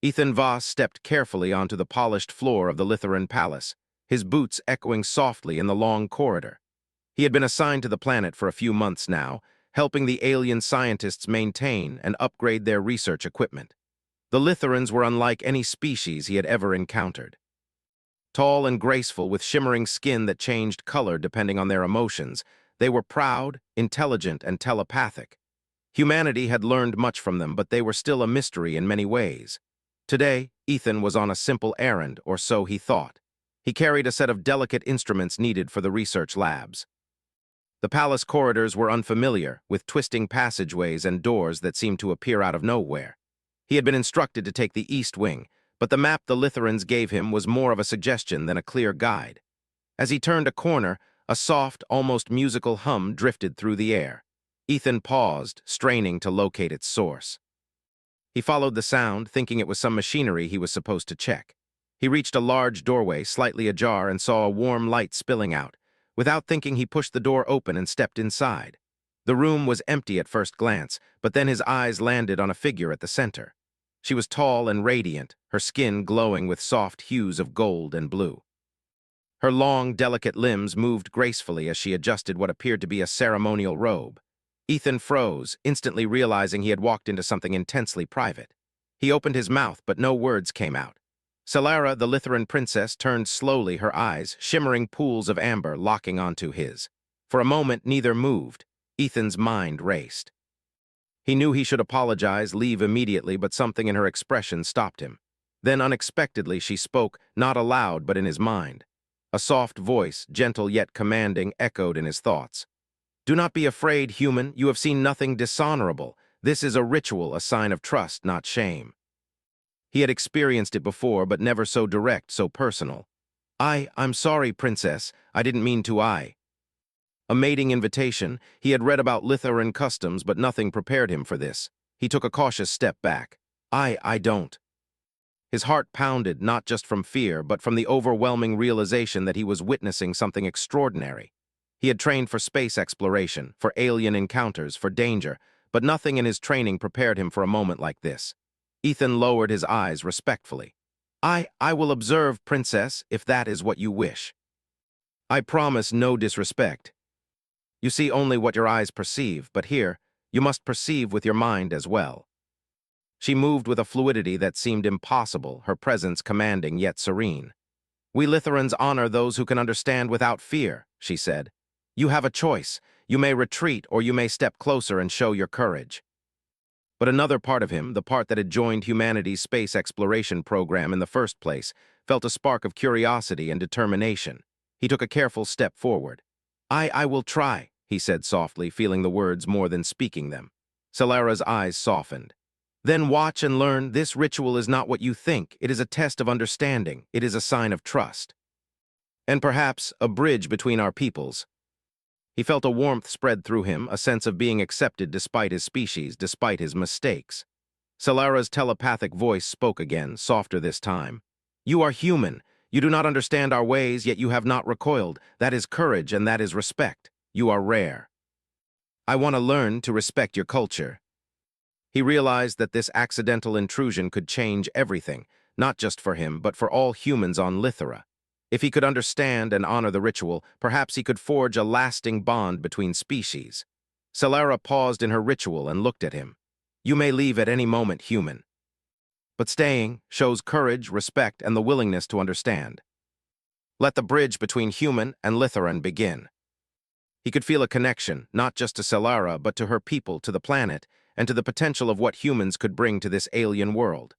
Ethan Voss stepped carefully onto the polished floor of the Lithoran palace, his boots echoing softly in the long corridor. He had been assigned to the planet for a few months now, helping the alien scientists maintain and upgrade their research equipment. The Litherans were unlike any species he had ever encountered. Tall and graceful, with shimmering skin that changed color depending on their emotions, they were proud, intelligent, and telepathic. Humanity had learned much from them, but they were still a mystery in many ways. Today, Ethan was on a simple errand, or so he thought. He carried a set of delicate instruments needed for the research labs. The palace corridors were unfamiliar, with twisting passageways and doors that seemed to appear out of nowhere. He had been instructed to take the east wing, but the map the Litherans gave him was more of a suggestion than a clear guide. As he turned a corner, a soft, almost musical hum drifted through the air. Ethan paused, straining to locate its source. He followed the sound, thinking it was some machinery he was supposed to check. He reached a large doorway, slightly ajar, and saw a warm light spilling out. Without thinking, he pushed the door open and stepped inside. The room was empty at first glance, but then his eyes landed on a figure at the center. She was tall and radiant, her skin glowing with soft hues of gold and blue. Her long, delicate limbs moved gracefully as she adjusted what appeared to be a ceremonial robe. Ethan froze, instantly realizing he had walked into something intensely private. He opened his mouth, but no words came out. Solara, the Lithoran princess, turned slowly, her eyes, shimmering pools of amber, locking onto his. For a moment, neither moved. Ethan's mind raced. He knew he should apologize, leave immediately, but something in her expression stopped him. Then, unexpectedly, she spoke, not aloud, but in his mind. A soft voice, gentle yet commanding, echoed in his thoughts. "Do not be afraid, human. You have seen nothing dishonorable. This is a ritual, a sign of trust, not shame." He had experienced it before, but never so direct, so personal. I'm sorry, princess. I didn't mean to. A mating invitation. He had read about Lithoran customs, but nothing prepared him for this. He took a cautious step back. I don't. His heart pounded, not just from fear, but from the overwhelming realization that he was witnessing something extraordinary. He had trained for space exploration, for alien encounters, for danger, but nothing in his training prepared him for a moment like this. Ethan lowered his eyes respectfully. I will observe, princess, if that is what you wish. I promise no disrespect. You see only what your eyes perceive, but here, you must perceive with your mind as well. She moved with a fluidity that seemed impossible, her presence commanding yet serene. We Litherans honor those who can understand without fear, she said. You have a choice. You may retreat, or you may step closer and show your courage. But another part of him, the part that had joined humanity's space exploration program in the first place, felt a spark of curiosity and determination. He took a careful step forward. I will try, he said softly, feeling the words more than speaking them. Solara's eyes softened. Then watch and learn. This ritual is not what you think. It is a test of understanding. It is a sign of trust. And perhaps a bridge between our peoples. He felt a warmth spread through him, a sense of being accepted despite his species, despite his mistakes. Solara's telepathic voice spoke again, softer this time. You are human. You do not understand our ways, yet you have not recoiled. That is courage, and that is respect. You are rare. I want to learn to respect your culture. He realized that this accidental intrusion could change everything, not just for him, but for all humans on Lithera. If he could understand and honor the ritual, perhaps he could forge a lasting bond between species. Solara paused in her ritual and looked at him. You may leave at any moment, human. But staying shows courage, respect, and the willingness to understand. Let the bridge between human and Litheran begin. He could feel a connection, not just to Solara, but to her people, to the planet, and to the potential of what humans could bring to this alien world.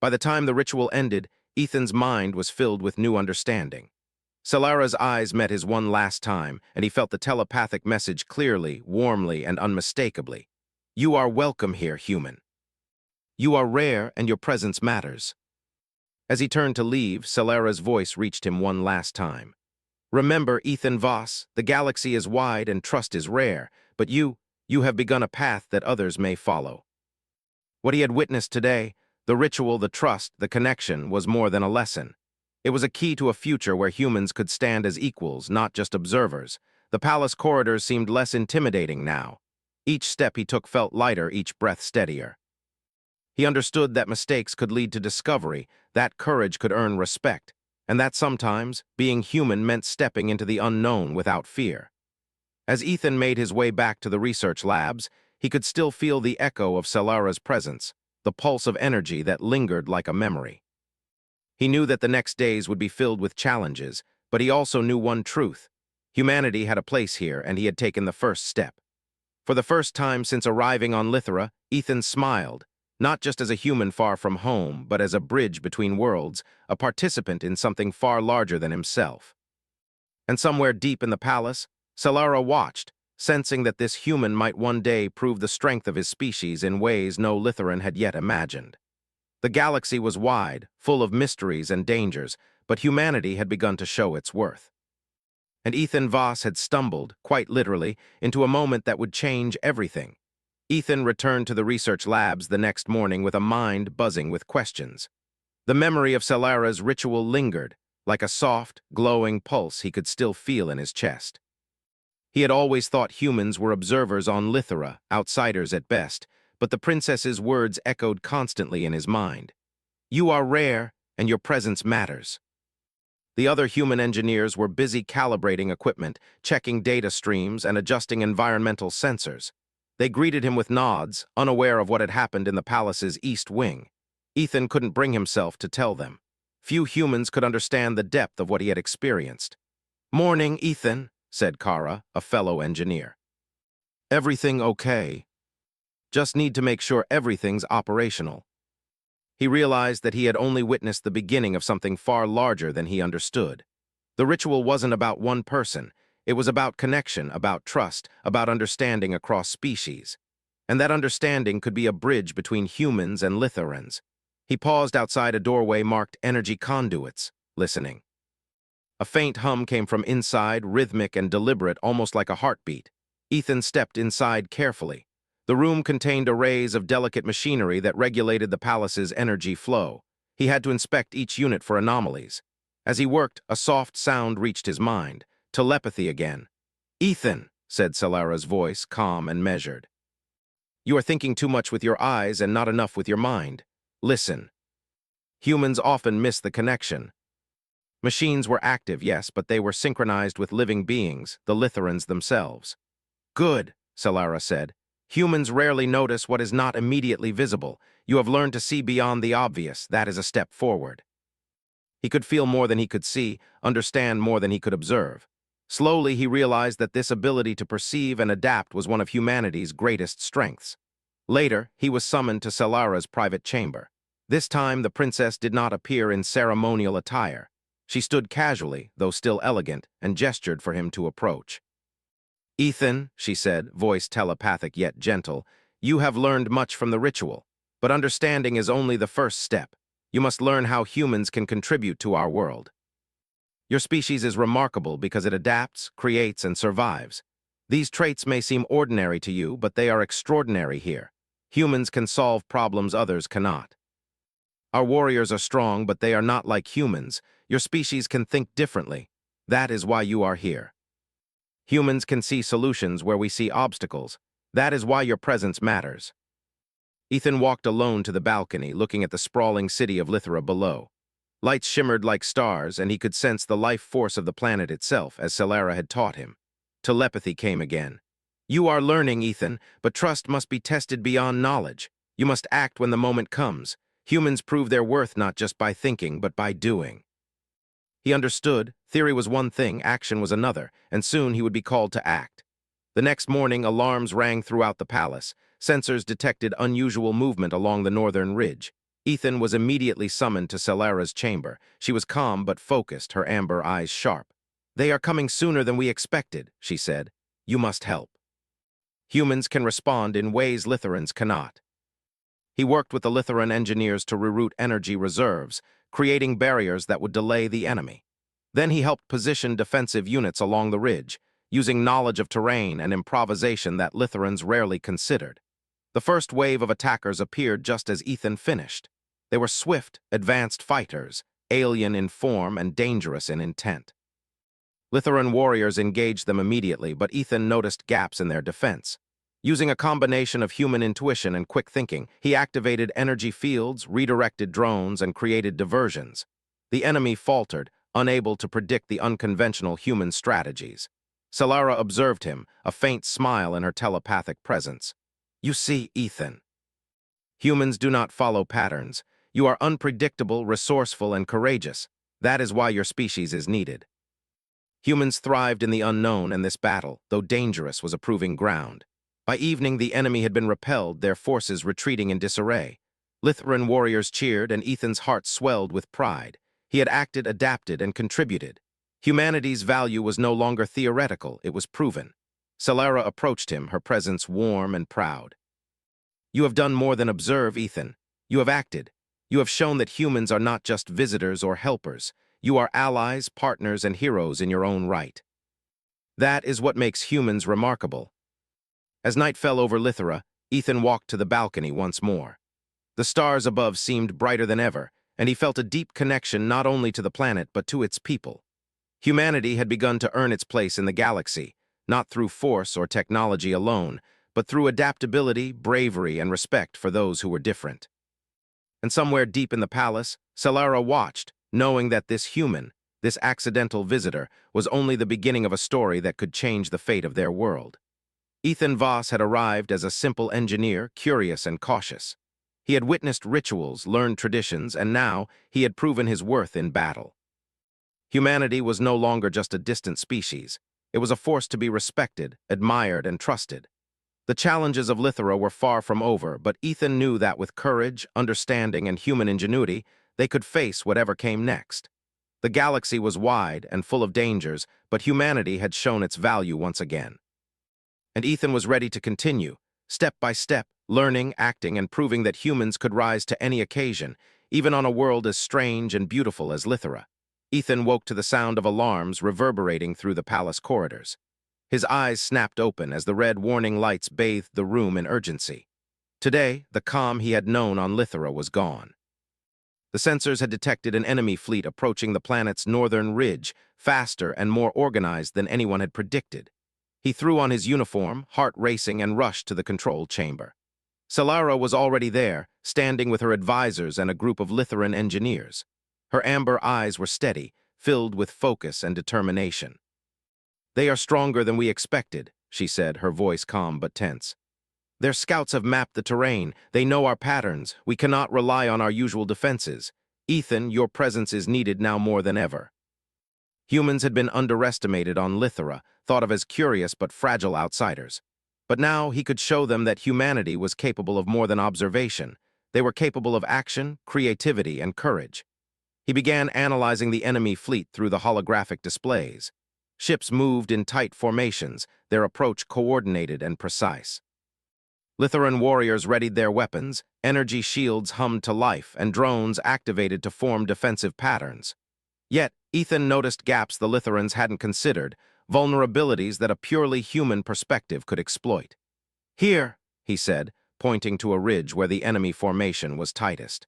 By the time the ritual ended, Ethan's mind was filled with new understanding. Solara's eyes met his one last time, and he felt the telepathic message clearly, warmly, and unmistakably. You are welcome here, human. You are rare, and your presence matters. As he turned to leave, Solara's voice reached him one last time. Remember, Ethan Voss, the galaxy is wide and trust is rare, but you have begun a path that others may follow. What he had witnessed today, the ritual, the trust, the connection, was more than a lesson. It was a key to a future where humans could stand as equals, not just observers. The palace corridors seemed less intimidating now. Each step he took felt lighter, each breath steadier. He understood that mistakes could lead to discovery, that courage could earn respect, and that sometimes being human meant stepping into the unknown without fear. As Ethan made his way back to the research labs, he could still feel the echo of Salara's presence, the pulse of energy that lingered like a memory. He knew that the next days would be filled with challenges, but he also knew one truth. Humanity had a place here, and he had taken the first step. For the first time since arriving on Lithera, Ethan smiled, not just as a human far from home, but as a bridge between worlds, a participant in something far larger than himself. And somewhere deep in the palace, Salara watched, sensing that this human might one day prove the strength of his species in ways no Litheran had yet imagined. The galaxy was wide, full of mysteries and dangers, but humanity had begun to show its worth. And Ethan Voss had stumbled, quite literally, into a moment that would change everything. Ethan returned to the research labs the next morning with a mind buzzing with questions. The memory of Salara's ritual lingered, like a soft, glowing pulse he could still feel in his chest. He had always thought humans were observers on Lithera, outsiders at best, but the princess's words echoed constantly in his mind. "You are rare, and your presence matters." The other human engineers were busy calibrating equipment, checking data streams, and adjusting environmental sensors. They greeted him with nods, unaware of what had happened in the palace's east wing. Ethan couldn't bring himself to tell them. Few humans could understand the depth of what he had experienced. "Morning, Ethan," said Kara, a fellow engineer. "Everything okay? Just need to make sure everything's operational." He realized that he had only witnessed the beginning of something far larger than he understood. The ritual wasn't about one person. It was about connection, about trust, about understanding across species. And that understanding could be a bridge between humans and Litherans. He paused outside a doorway marked Energy Conduits, listening. A faint hum came from inside, rhythmic and deliberate, almost like a heartbeat. Ethan stepped inside carefully. The room contained arrays of delicate machinery that regulated the palace's energy flow. He had to inspect each unit for anomalies. As he worked, a soft sound reached his mind. Telepathy again. "Ethan," said Salara's voice, calm and measured. "You are thinking too much with your eyes and not enough with your mind. Listen." Humans often miss the connection. Machines were active, yes, but they were synchronized with living beings, the Litherans themselves. "Good," Salara said. "Humans rarely notice what is not immediately visible. You have learned to see beyond the obvious. That is a step forward." He could feel more than he could see, understand more than he could observe. Slowly, he realized that this ability to perceive and adapt was one of humanity's greatest strengths. Later, he was summoned to Salara's private chamber. This time, the princess did not appear in ceremonial attire. She stood casually, though still elegant, and gestured for him to approach. "Ethan," she said, voice telepathic yet gentle, "you have learned much from the ritual, but understanding is only the first step. You must learn how humans can contribute to our world. Your species is remarkable because it adapts, creates, and survives. These traits may seem ordinary to you, but they are extraordinary here. Humans can solve problems others cannot. Our warriors are strong, but they are not like humans. Your species can think differently. That is why you are here. Humans can see solutions where we see obstacles. That is why your presence matters." Ethan walked alone to the balcony, looking at the sprawling city of Lithera below. Lights shimmered like stars, and he could sense the life force of the planet itself, as Salara had taught him. Telepathy came again. "You are learning, Ethan, but trust must be tested beyond knowledge. You must act when the moment comes. Humans prove their worth not just by thinking, but by doing." He understood. Theory was one thing, action was another, and soon he would be called to act. The next morning, alarms rang throughout the palace. Sensors detected unusual movement along the northern ridge. Ethan was immediately summoned to Salara's chamber. She was calm but focused, her amber eyes sharp. "They are coming sooner than we expected," she said. "You must help." Humans can respond in ways Litherans cannot. He worked with the Litheran engineers to reroute energy reserves, creating barriers that would delay the enemy. Then he helped position defensive units along the ridge, using knowledge of terrain and improvisation that Litherans rarely considered. The first wave of attackers appeared just as Ethan finished. They were swift, advanced fighters, alien in form and dangerous in intent. Litheran warriors engaged them immediately, but Ethan noticed gaps in their defense. Using a combination of human intuition and quick thinking, he activated energy fields, redirected drones, and created diversions. The enemy faltered, unable to predict the unconventional human strategies. Solara observed him, a faint smile in her telepathic presence. "You see, Ethan. Humans do not follow patterns. You are unpredictable, resourceful, and courageous. That is why your species is needed." Humans thrived in the unknown, and this battle, though dangerous, was a proving ground. By evening, the enemy had been repelled, their forces retreating in disarray. Lithuanian warriors cheered, and Ethan's heart swelled with pride. He had acted, adapted, and contributed. Humanity's value was no longer theoretical, it was proven. Solara approached him, her presence warm and proud. "You have done more than observe, Ethan. You have acted. You have shown that humans are not just visitors or helpers. You are allies, partners, and heroes in your own right. That is what makes humans remarkable." As night fell over Lithera, Ethan walked to the balcony once more. The stars above seemed brighter than ever, and he felt a deep connection not only to the planet but to its people. Humanity had begun to earn its place in the galaxy, not through force or technology alone, but through adaptability, bravery, and respect for those who were different. And somewhere deep in the palace, Solara watched, knowing that this human, this accidental visitor, was only the beginning of a story that could change the fate of their world. Ethan Voss had arrived as a simple engineer, curious and cautious. He had witnessed rituals, learned traditions, and now he had proven his worth in battle. Humanity was no longer just a distant species. It was a force to be respected, admired, and trusted. The challenges of Lithera were far from over, but Ethan knew that with courage, understanding, and human ingenuity, they could face whatever came next. The galaxy was wide and full of dangers, but humanity had shown its value once again. And Ethan was ready to continue, step by step, learning, acting, and proving that humans could rise to any occasion, even on a world as strange and beautiful as Lithera. Ethan woke to the sound of alarms reverberating through the palace corridors. His eyes snapped open as the red warning lights bathed the room in urgency. Today, the calm he had known on Lithera was gone. The sensors had detected an enemy fleet approaching the planet's northern ridge, faster and more organized than anyone had predicted. He threw on his uniform, heart racing, and rushed to the control chamber. Solara was already there, standing with her advisors and a group of Lithuanian engineers. Her amber eyes were steady, filled with focus and determination. "They are stronger than we expected," she said, her voice calm but tense. "Their scouts have mapped the terrain. They know our patterns. We cannot rely on our usual defenses. Ethan, your presence is needed now more than ever." Humans had been underestimated on Lithera, thought of as curious but fragile outsiders. But now he could show them that humanity was capable of more than observation. They were capable of action, creativity, and courage. He began analyzing the enemy fleet through the holographic displays. Ships moved in tight formations, their approach coordinated and precise. Lithuanian warriors readied their weapons, energy shields hummed to life, and drones activated to form defensive patterns. Yet, Ethan noticed gaps the Lithuanians hadn't considered, vulnerabilities that a purely human perspective could exploit. "Here," he said, pointing to a ridge where the enemy formation was tightest.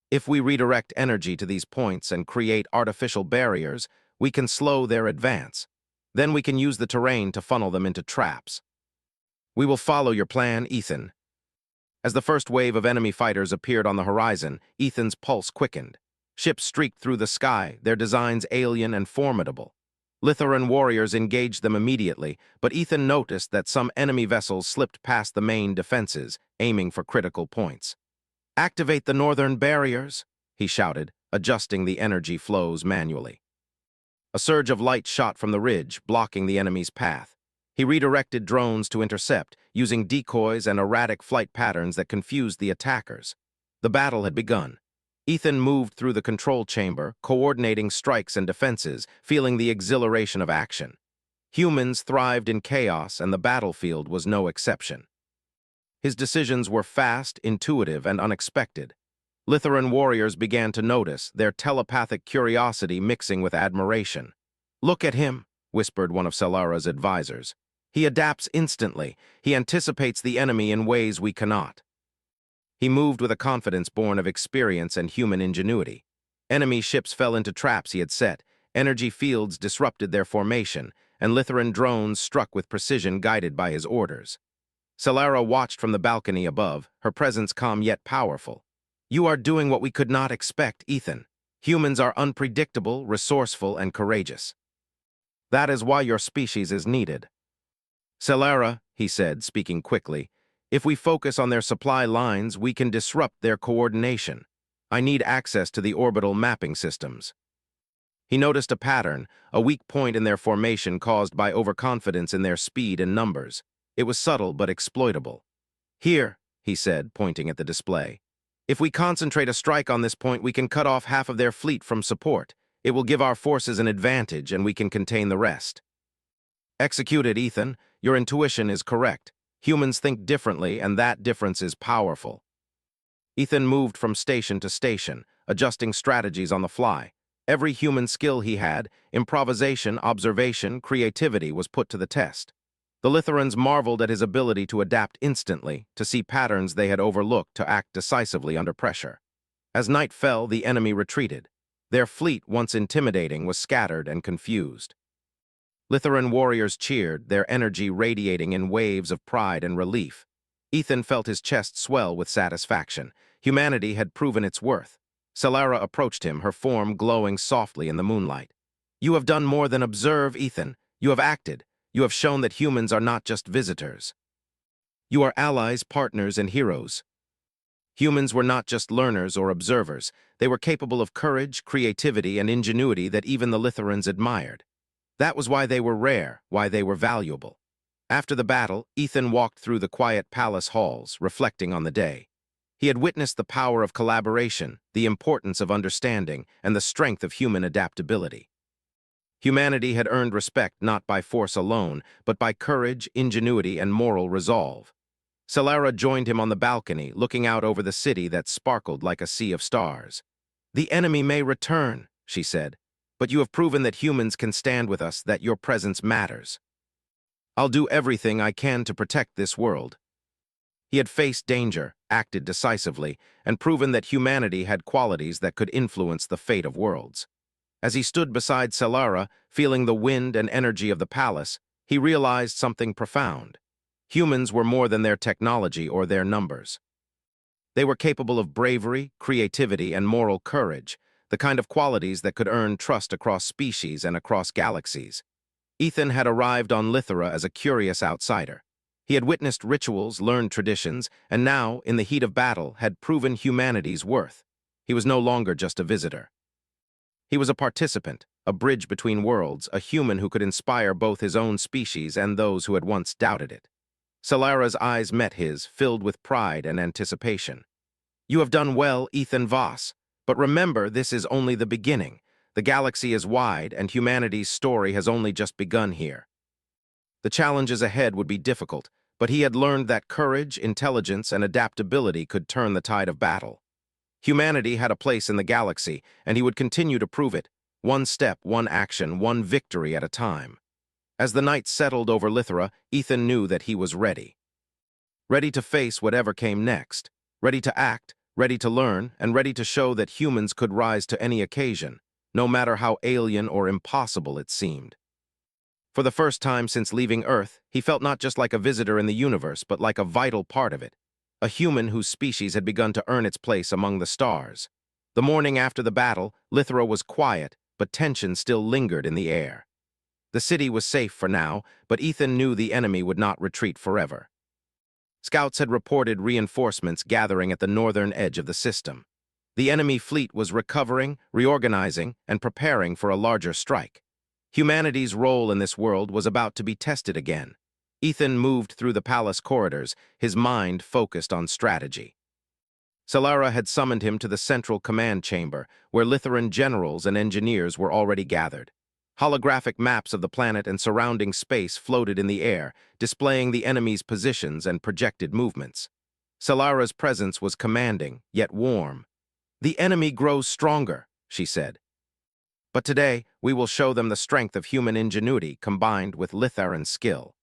"If we redirect energy to these points and create artificial barriers, we can slow their advance. Then we can use the terrain to funnel them into traps." "We will follow your plan, Ethan." As the first wave of enemy fighters appeared on the horizon, Ethan's pulse quickened. Ships streaked through the sky, their designs alien and formidable. Lithuanian warriors engaged them immediately, but Ethan noticed that some enemy vessels slipped past the main defenses, aiming for critical points. "Activate the northern barriers," he shouted, adjusting the energy flows manually. A surge of light shot from the ridge, blocking the enemy's path. He redirected drones to intercept, using decoys and erratic flight patterns that confused the attackers. The battle had begun. Ethan moved through the control chamber, coordinating strikes and defenses, feeling the exhilaration of action. Humans thrived in chaos, and the battlefield was no exception. His decisions were fast, intuitive, and unexpected. Lithuanian warriors began to notice, their telepathic curiosity mixing with admiration. "Look at him," whispered one of Solara's advisors. "He adapts instantly. He anticipates the enemy in ways we cannot." He moved with a confidence born of experience and human ingenuity. Enemy ships fell into traps he had set, energy fields disrupted their formation, and Lithuanian drones struck with precision guided by his orders. Solara watched from the balcony above, her presence calm yet powerful. You are doing what we could not expect, Ethan. Humans are unpredictable, resourceful, and courageous. That is why your species is needed. Solara, he said, speaking quickly, if we focus on their supply lines, we can disrupt their coordination. I need access to the orbital mapping systems. He noticed a pattern, a weak point in their formation caused by overconfidence in their speed and numbers. It was subtle but exploitable. Here, he said, pointing at the display. If we concentrate a strike on this point, we can cut off half of their fleet from support. It will give our forces an advantage, and we can contain the rest. Execute it, Ethan. Your intuition is correct. Humans think differently, and that difference is powerful. Ethan moved from station to station, adjusting strategies on the fly. Every human skill he had, improvisation, observation, creativity, was put to the test. The Litherans marveled at his ability to adapt instantly, to see patterns they had overlooked, to act decisively under pressure. As night fell, the enemy retreated. Their fleet, once intimidating, was scattered and confused. Litheran warriors cheered, their energy radiating in waves of pride and relief. Ethan felt his chest swell with satisfaction. Humanity had proven its worth. Solara approached him, her form glowing softly in the moonlight. You have done more than observe, Ethan. You have acted. You have shown that humans are not just visitors. You are allies, partners, and heroes. Humans were not just learners or observers. They were capable of courage, creativity, and ingenuity that even the Litherans admired. That was why they were rare, why they were valuable. After the battle, Ethan walked through the quiet palace halls, reflecting on the day. He had witnessed the power of collaboration, the importance of understanding, and the strength of human adaptability. Humanity had earned respect not by force alone, but by courage, ingenuity, and moral resolve. Solara joined him on the balcony, looking out over the city that sparkled like a sea of stars. The enemy may return, she said, but you have proven that humans can stand with us, that your presence matters. I'll do everything I can to protect this world. He had faced danger, acted decisively, and proven that humanity had qualities that could influence the fate of worlds. As he stood beside Solara, feeling the wind and energy of the palace, he realized something profound. Humans were more than their technology or their numbers. They were capable of bravery, creativity, and moral courage, the kind of qualities that could earn trust across species and across galaxies. Ethan had arrived on Lithera as a curious outsider. He had witnessed rituals, learned traditions, and now, in the heat of battle, had proven humanity's worth. He was no longer just a visitor. He was a participant, a bridge between worlds, a human who could inspire both his own species and those who had once doubted it. Solara's eyes met his, filled with pride and anticipation. You have done well, Ethan Voss, but remember, this is only the beginning. The galaxy is wide, and humanity's story has only just begun here. The challenges ahead would be difficult, but he had learned that courage, intelligence, and adaptability could turn the tide of battle. Humanity had a place in the galaxy, and he would continue to prove it, one step, one action, one victory at a time. As the night settled over Lithera, Ethan knew that he was ready. Ready to face whatever came next, ready to act, ready to learn, and ready to show that humans could rise to any occasion, no matter how alien or impossible it seemed. For the first time since leaving Earth, he felt not just like a visitor in the universe, but like a vital part of it, a human whose species had begun to earn its place among the stars. The morning after the battle, Lithera was quiet, but tension still lingered in the air. The city was safe for now, but Ethan knew the enemy would not retreat forever. Scouts had reported reinforcements gathering at the northern edge of the system. The enemy fleet was recovering, reorganizing, and preparing for a larger strike. Humanity's role in this world was about to be tested again. Ethan moved through the palace corridors, his mind focused on strategy. Solara had summoned him to the central command chamber, where Litheran generals and engineers were already gathered. Holographic maps of the planet and surrounding space floated in the air, displaying the enemy's positions and projected movements. Solara's presence was commanding, yet warm. The enemy grows stronger, she said. But today, we will show them the strength of human ingenuity combined with Litharan skill.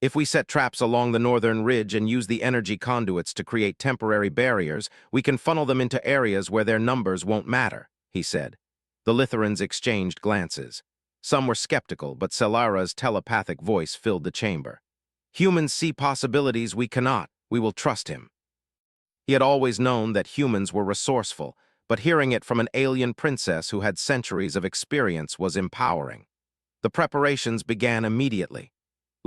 If we set traps along the northern ridge and use the energy conduits to create temporary barriers, we can funnel them into areas where their numbers won't matter, he said. The Litherans exchanged glances. Some were skeptical, but Solara's telepathic voice filled the chamber. Humans see possibilities we cannot. We will trust him. He had always known that humans were resourceful, but hearing it from an alien princess who had centuries of experience was empowering. The preparations began immediately.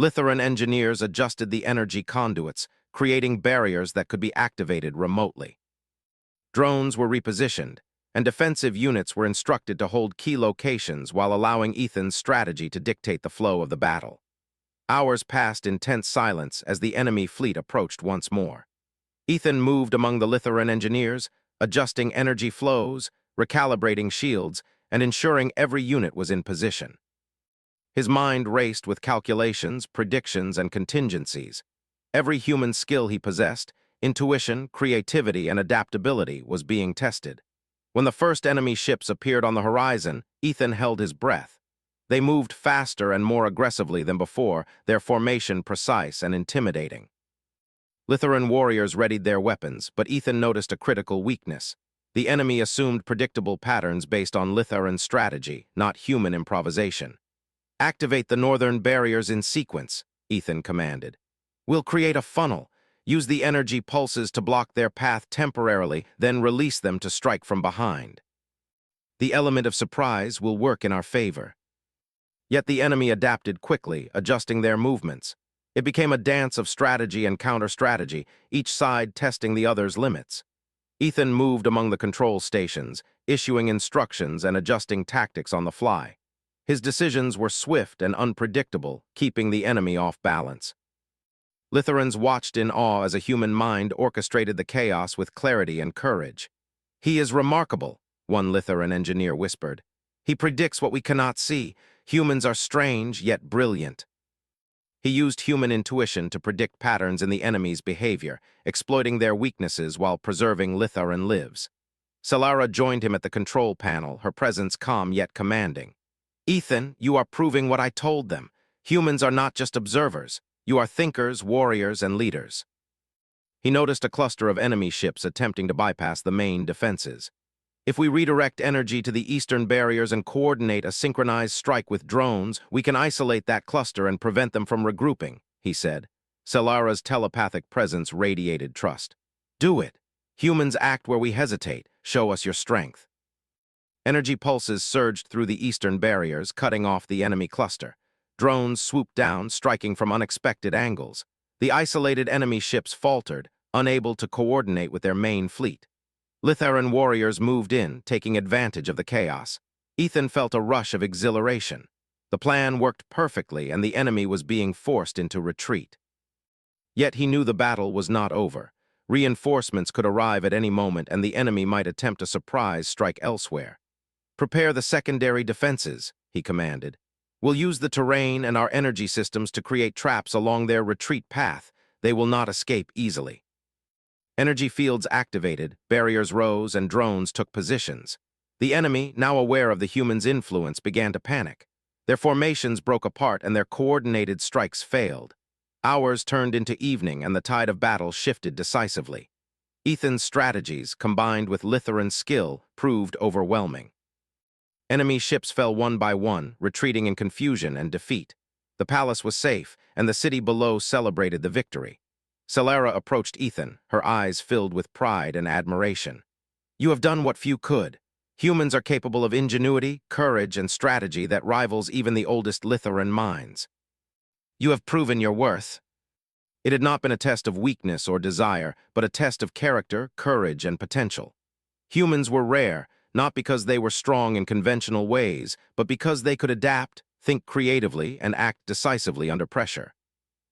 Lithuran engineers adjusted the energy conduits, creating barriers that could be activated remotely. Drones were repositioned, and defensive units were instructed to hold key locations while allowing Ethan's strategy to dictate the flow of the battle. Hours passed in tense silence as the enemy fleet approached once more. Ethan moved among the Lithuran engineers, adjusting energy flows, recalibrating shields, and ensuring every unit was in position. His mind raced with calculations, predictions, and contingencies. Every human skill he possessed, intuition, creativity, and adaptability, was being tested. When the first enemy ships appeared on the horizon, Ethan held his breath. They moved faster and more aggressively than before, their formation precise and intimidating. Lithuran warriors readied their weapons, but Ethan noticed a critical weakness. The enemy assumed predictable patterns based on Lithuran strategy, not human improvisation. "Activate the northern barriers in sequence," Ethan commanded. "We'll create a funnel. Use the energy pulses to block their path temporarily, then release them to strike from behind. The element of surprise will work in our favor." Yet the enemy adapted quickly, adjusting their movements. It became a dance of strategy and counter-strategy, each side testing the other's limits. Ethan moved among the control stations, issuing instructions and adjusting tactics on the fly. His decisions were swift and unpredictable, keeping the enemy off balance. Litherans watched in awe as a human mind orchestrated the chaos with clarity and courage. "He is remarkable," one Lithuran engineer whispered. "He predicts what we cannot see. Humans are strange, yet brilliant." He used human intuition to predict patterns in the enemy's behavior, exploiting their weaknesses while preserving Lithuran lives. Solara joined him at the control panel, her presence calm yet commanding. "Ethan, you are proving what I told them. Humans are not just observers. You are thinkers, warriors, and leaders." He noticed a cluster of enemy ships attempting to bypass the main defenses. "If we redirect energy to the eastern barriers and coordinate a synchronized strike with drones, we can isolate that cluster and prevent them from regrouping," he said. Solara's telepathic presence radiated trust. "Do it. Humans act where we hesitate. Show us your strength." Energy pulses surged through the eastern barriers, cutting off the enemy cluster. Drones swooped down, striking from unexpected angles. The isolated enemy ships faltered, unable to coordinate with their main fleet. Lithuran warriors moved in, taking advantage of the chaos. Ethan felt a rush of exhilaration. The plan worked perfectly, and the enemy was being forced into retreat. Yet he knew the battle was not over. Reinforcements could arrive at any moment, and the enemy might attempt a surprise strike elsewhere. "Prepare the secondary defenses," he commanded. "We'll use the terrain and our energy systems to create traps along their retreat path. They will not escape easily." Energy fields activated, barriers rose, and drones took positions. The enemy, now aware of the humans' influence, began to panic. Their formations broke apart and their coordinated strikes failed. Hours turned into evening and the tide of battle shifted decisively. Ethan's strategies, combined with Lithuran's skill, proved overwhelming. Enemy ships fell one by one, retreating in confusion and defeat. The palace was safe, and the city below celebrated the victory. Solara approached Ethan, her eyes filled with pride and admiration. "You have done what few could. Humans are capable of ingenuity, courage, and strategy that rivals even the oldest Lithuran minds. You have proven your worth." It had not been a test of weakness or desire, but a test of character, courage, and potential. Humans were rare, not because they were strong in conventional ways, but because they could adapt, think creatively, and act decisively under pressure.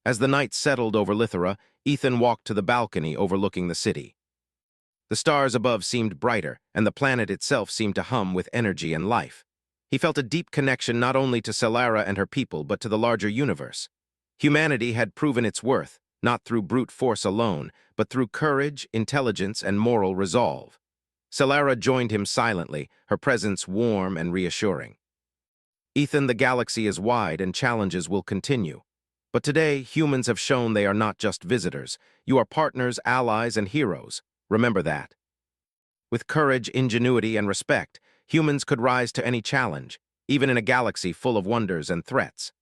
As the night settled over Lithura, Ethan walked to the balcony overlooking the city. The stars above seemed brighter, and the planet itself seemed to hum with energy and life. He felt a deep connection not only to Solara and her people, but to the larger universe. Humanity had proven its worth, not through brute force alone, but through courage, intelligence, and moral resolve. Solara joined him silently, her presence warm and reassuring. "Ethan, the galaxy is wide and challenges will continue. But today, humans have shown they are not just visitors. You are partners, allies, and heroes. Remember that." With courage, ingenuity, and respect, humans could rise to any challenge, even in a galaxy full of wonders and threats.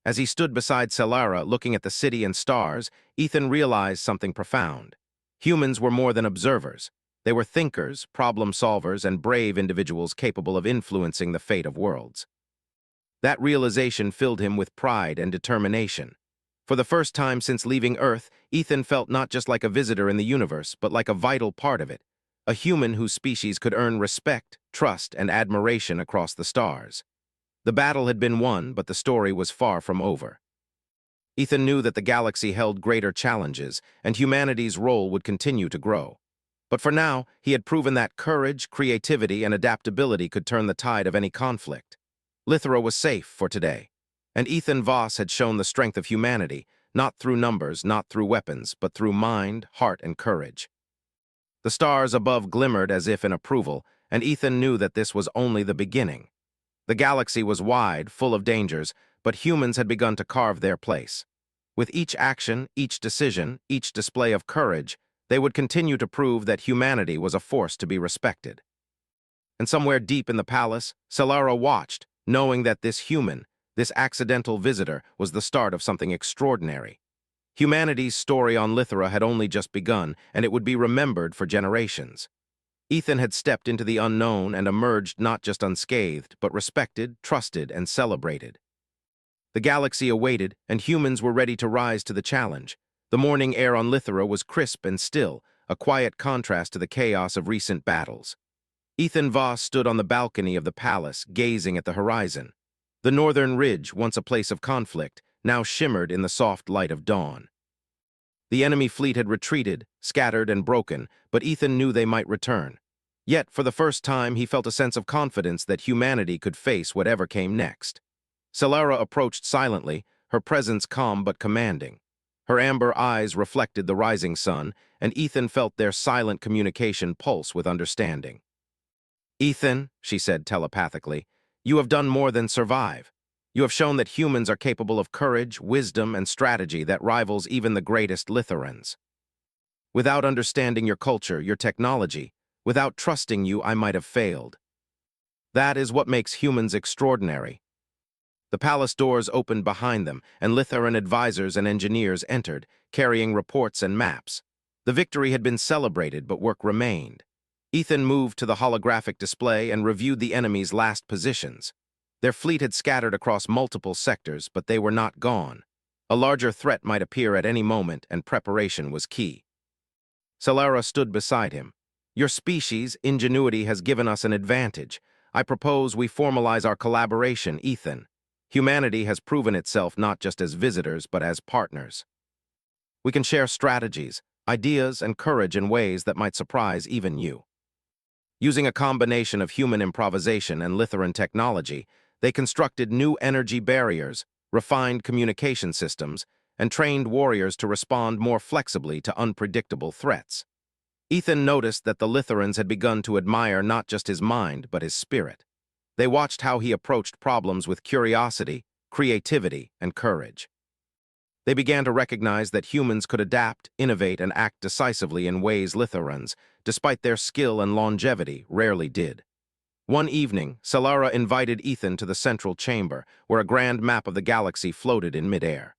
As he stood beside Solara looking at the city and stars, Ethan realized something profound. Humans were more than observers. They were thinkers, problem solvers, and brave individuals capable of influencing the fate of worlds. That realization filled him with pride and determination. For the first time since leaving Earth, Ethan felt not just like a visitor in the universe, but like a vital part of it, a human whose species could earn respect, trust, and admiration across the stars. The battle had been won, but the story was far from over. Ethan knew that the galaxy held greater challenges, and humanity's role would continue to grow. But for now, he had proven that courage, creativity, and adaptability could turn the tide of any conflict. Lithra was safe for today, and Ethan Voss had shown the strength of humanity, not through numbers, not through weapons, but through mind, heart, and courage. The stars above glimmered as if in approval, and Ethan knew that this was only the beginning. The galaxy was wide, full of dangers, but humans had begun to carve their place. With each action, each decision, each display of courage, they would continue to prove that humanity was a force to be respected. And somewhere deep in the palace, Solara watched, knowing that this human, this accidental visitor, was the start of something extraordinary. Humanity's story on Lithra had only just begun, and it would be remembered for generations. Ethan had stepped into the unknown and emerged not just unscathed, but respected, trusted, and celebrated. The galaxy awaited, and humans were ready to rise to the challenge. The morning air on Lithra was crisp and still, a quiet contrast to the chaos of recent battles. Ethan Voss stood on the balcony of the palace, gazing at the horizon. The northern ridge, once a place of conflict, now shimmered in the soft light of dawn. The enemy fleet had retreated, scattered and broken, but Ethan knew they might return. Yet, for the first time, he felt a sense of confidence that humanity could face whatever came next. Solara approached silently, her presence calm but commanding. Her amber eyes reflected the rising sun, and Ethan felt their silent communication pulse with understanding. "Ethan," she said telepathically, "you have done more than survive. You have shown that humans are capable of courage, wisdom, and strategy that rivals even the greatest Litherans. Without understanding your culture, your technology, without trusting you, I might have failed. That is what makes humans extraordinary." The palace doors opened behind them, and Litheran advisors and engineers entered, carrying reports and maps. The victory had been celebrated, but work remained. Ethan moved to the holographic display and reviewed the enemy's last positions. Their fleet had scattered across multiple sectors, but they were not gone. A larger threat might appear at any moment, and preparation was key. Solara stood beside him. "Your species' ingenuity has given us an advantage. I propose we formalize our collaboration, Ethan. Humanity has proven itself not just as visitors, but as partners. We can share strategies, ideas, and courage in ways that might surprise even you." Using a combination of human improvisation and Litheran technology, they constructed new energy barriers, refined communication systems, and trained warriors to respond more flexibly to unpredictable threats. Ethan noticed that the Litherans had begun to admire not just his mind, but his spirit. They watched how he approached problems with curiosity, creativity, and courage. They began to recognize that humans could adapt, innovate, and act decisively in ways Litherans, despite their skill and longevity, rarely did. One evening, Solara invited Ethan to the central chamber, where a grand map of the galaxy floated in midair.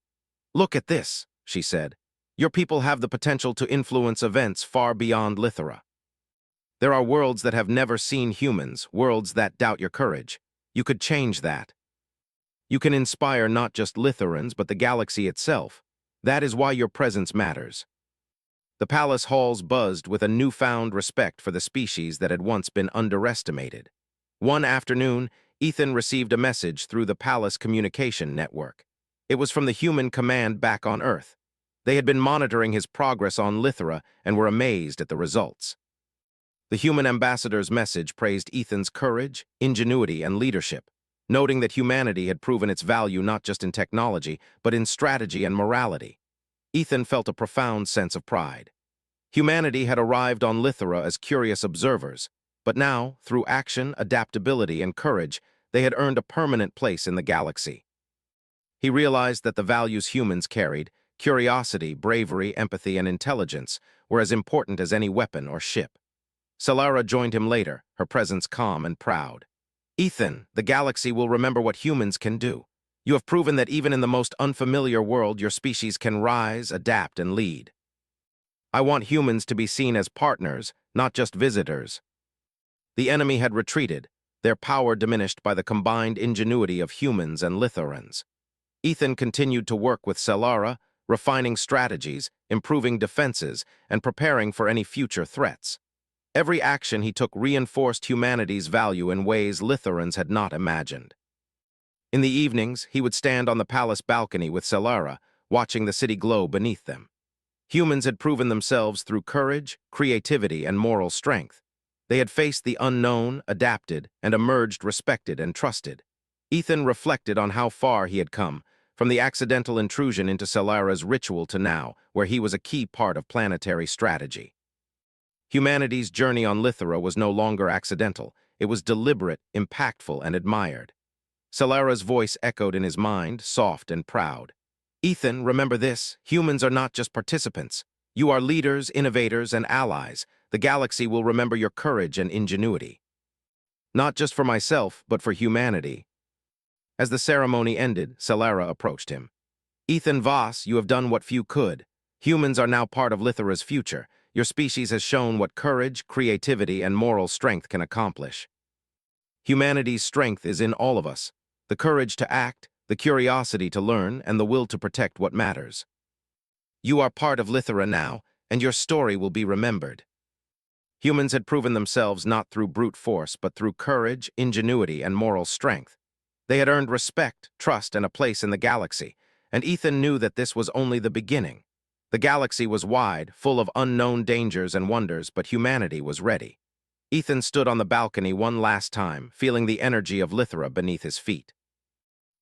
"Look at this," she said. "Your people have the potential to influence events far beyond Lithra. There are worlds that have never seen humans, worlds that doubt your courage. You could change that. You can inspire not just Litherans, but the galaxy itself. That is why your presence matters." The palace halls buzzed with a newfound respect for the species that had once been underestimated. One afternoon, Ethan received a message through the palace communication network. It was from the human command back on Earth. They had been monitoring his progress on Lithra and were amazed at the results. The human ambassador's message praised Ethan's courage, ingenuity, and leadership, noting that humanity had proven its value not just in technology, but in strategy and morality. Ethan felt a profound sense of pride. Humanity had arrived on Lithra as curious observers, but now, through action, adaptability, and courage, they had earned a permanent place in the galaxy. He realized that the values humans carried, curiosity, bravery, empathy, and intelligence, were as important as any weapon or ship. Solara joined him later, her presence calm and proud. "Ethan, the galaxy will remember what humans can do. You have proven that even in the most unfamiliar world, your species can rise, adapt, and lead. I want humans to be seen as partners, not just visitors. The enemy had retreated, their power diminished by the combined ingenuity of humans and Litherans. Ethan continued to work with Selara, refining strategies, improving defenses, and preparing for any future threats. Every action he took reinforced humanity's value in ways Litherans had not imagined. In the evenings, he would stand on the palace balcony with Selara, watching the city glow beneath them. Humans had proven themselves through courage, creativity, and moral strength. They had faced the unknown, adapted, and emerged respected and trusted. Ethan reflected on how far he had come, from the accidental intrusion into Selara's ritual to now, where he was a key part of planetary strategy. Humanity's journey on Lithera was no longer accidental. It was deliberate, impactful, and admired. Selara's voice echoed in his mind, soft and proud. Ethan, remember this, humans are not just participants. You are leaders, innovators, and allies. The galaxy will remember your courage and ingenuity. Not just for myself, but for humanity. As the ceremony ended, Selara approached him. Ethan Voss, you have done what few could. Humans are now part of Lithera's future. Your species has shown what courage, creativity, and moral strength can accomplish. Humanity's strength is in all of us. The courage to act, the curiosity to learn, and the will to protect what matters. You are part of Lithera now, and your story will be remembered. Humans had proven themselves not through brute force, but through courage, ingenuity, and moral strength. They had earned respect, trust, and a place in the galaxy, and Ethan knew that this was only the beginning. The galaxy was wide, full of unknown dangers and wonders, but humanity was ready. Ethan stood on the balcony one last time, feeling the energy of Lithera beneath his feet.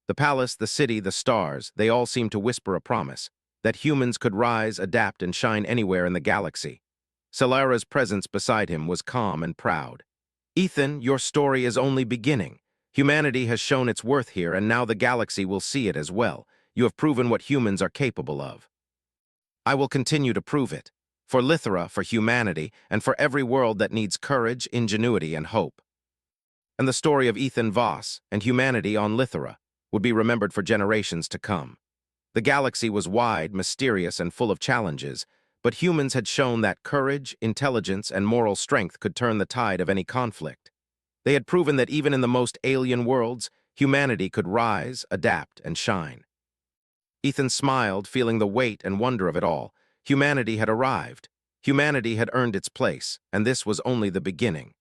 The palace, the city, the stars, they all seemed to whisper a promise, that humans could rise, adapt, and shine anywhere in the galaxy. Selara's presence beside him was calm and proud. Ethan, your story is only beginning. Humanity has shown its worth here, and now the galaxy will see it as well. You have proven what humans are capable of. I will continue to prove it. For Lithera, for humanity, and for every world that needs courage, ingenuity, and hope. And the story of Ethan Voss and humanity on Lithera would be remembered for generations to come. The galaxy was wide, mysterious, and full of challenges, but humans had shown that courage, intelligence, and moral strength could turn the tide of any conflict. They had proven that even in the most alien worlds, humanity could rise, adapt, and shine. Ethan smiled, feeling the weight and wonder of it all. Humanity had arrived. Humanity had earned its place, and this was only the beginning.